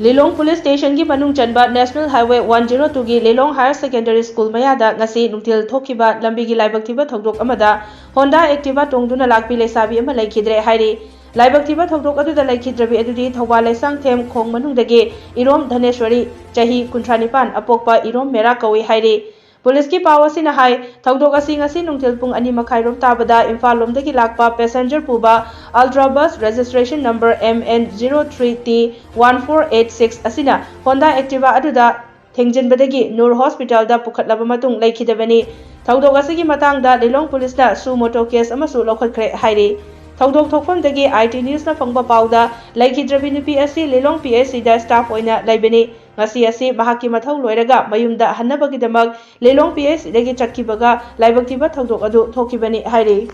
Lilong Police Station ki manung chanba National Highway 102 gi Lilong Higher Secondary School mayada ngasi nungtil thokiba Lambigi Laibak Thiba Thoudok amada Honda Activa tongduna lakpi Leisabi ama Leikhidre hairi Laibak Thiba Thoudok aduda Leikhidre bi adudi Thoba Laisang Them khong manungdagi Irom Dhaneshwari chahi 35 apokpa Irom Mera kawi hairi Police ki pawasi na hai Thoudok ngasi nungtil pung 2:30 tabada Imphal lomdagi lakpa passenger puba Ultra Bus registration number MN03T1486 asina Honda Activa aduda thengjinbadagi Nur Hospital da pukhatlaba matung Leikhidabani Thoudok asigi matangda Lilong Police na su motor case amasu lokhatkre hairi Thoudok thokfamdagi IT News na phangba pawda Leikhidre nupi asi Lilong PSC da staff oina laibani ngasi asi mahaki mathau loiraga mayumda hannabagidamak Lilong PSC dagi chakkibaga Laibak Thiba Thoudok adu thokibani hairi